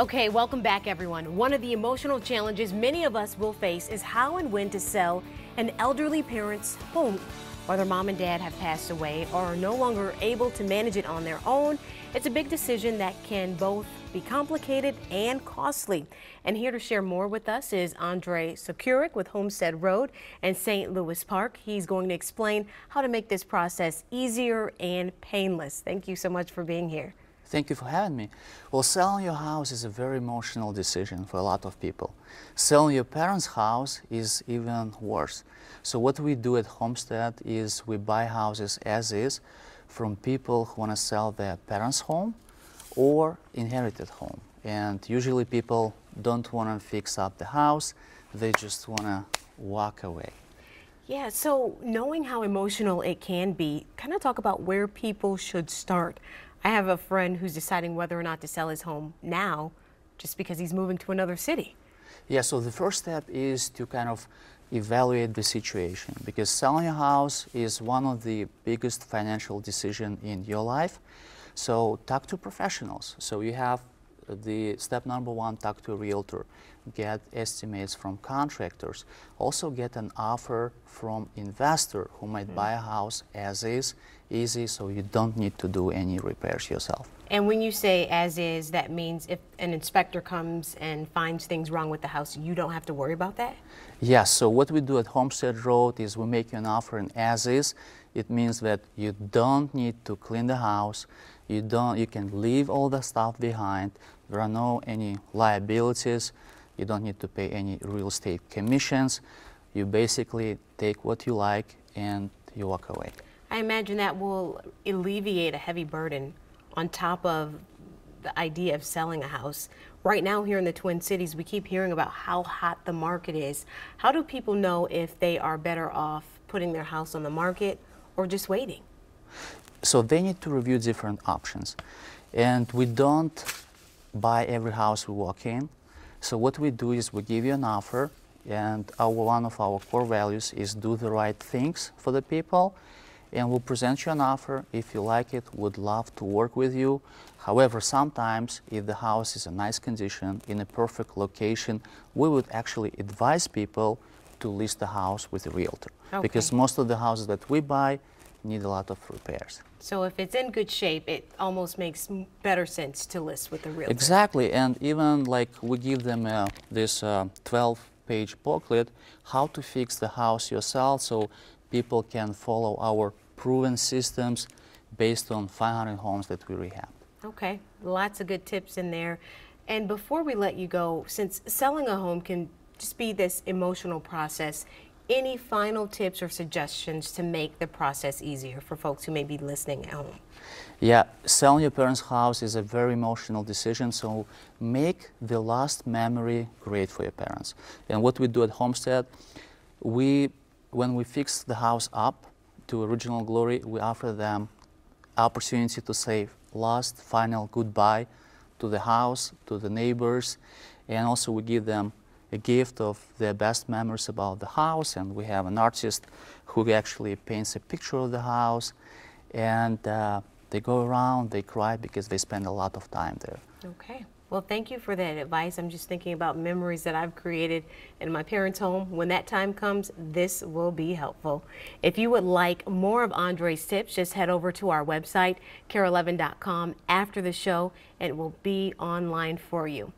Okay, welcome back everyone. One of the emotional challenges many of us will face is how and when to sell an elderly parent's home. Whether mom and dad have passed away or are no longer able to manage it on their own, it's a big decision that can both be complicated and costly. And here to share more with us is Andre Sekurik with Homestead Road and St. Louis Park. He's going to explain how to make this process easier and painless. Thank you so much for being here. Thank you for having me. Well, selling your house is a very emotional decision for a lot of people. Selling your parents' house is even worse. So what we do at Homestead is we buy houses as is from people who want to sell their parents' home or inherited home. And usually people don't want to fix up the house, they just want to walk away. Yeah, so knowing how emotional it can be, kind of talk about where people should start. I have a friend who's deciding whether or not to sell his home now just because he's moving to another city. Yeah, so the first step is to kind of evaluate the situation, because selling a house is one of the biggest financial decisions in your life. So talk to professionals. So you have the step number one, talk to a realtor, get estimates from contractors, also get an offer from investor who might buy a house as is, easy, so you don't need to do any repairs yourself. And when you say as is, that means if an inspector comes and finds things wrong with the house, you don't have to worry about that? Yes, so what we do at Homestead Road is we make you an offer in as is. It means that you don't need to clean the house, you can leave all the stuff behind, there are no any liabilities, you don't need to pay any real estate commissions, you basically take what you like and you walk away. I imagine that will alleviate a heavy burden on top of the idea of selling a house. Right now here in the Twin Cities, we keep hearing about how hot the market is. How do people know if they are better off putting their house on the market or just waiting? So they need to review different options. And we don't buy every house we walk in. So what we do is we give you an offer, and one of our core values is do the right things for the people. And we'll present you an offer. If you like it, we'd love to work with you. However, sometimes if the house is in nice condition, in a perfect location, we would actually advise people to list the house with a realtor. Okay. Because most of the houses that we buy need a lot of repairs. So if it's in good shape, it almost makes better sense to list with a realtor. Exactly, and even like we give them this 12-page booklet, how to fix the house yourself, so people can follow our proven systems based on 500 homes that we rehab. Okay, lots of good tips in there. And before we let you go, since selling a home can just be this emotional process, any final tips or suggestions to make the process easier for folks who may be listening at home? Yeah, selling your parents' house is a very emotional decision, so make the last memory great for your parents. And what we do at Homestead, when we fix the house up to original glory, we offer them opportunity to say last final goodbye to the house, to the neighbors, and also we give them a gift of their best memories about the house, and we have an artist who actually paints a picture of the house, and they go around, they cry because they spend a lot of time there. Okay. Well, thank you for that advice. I'm just thinking about memories that I've created in my parents' home. When that time comes, this will be helpful. If you would like more of Andre's tips, just head over to our website, KARE11.com, after the show, and it will be online for you.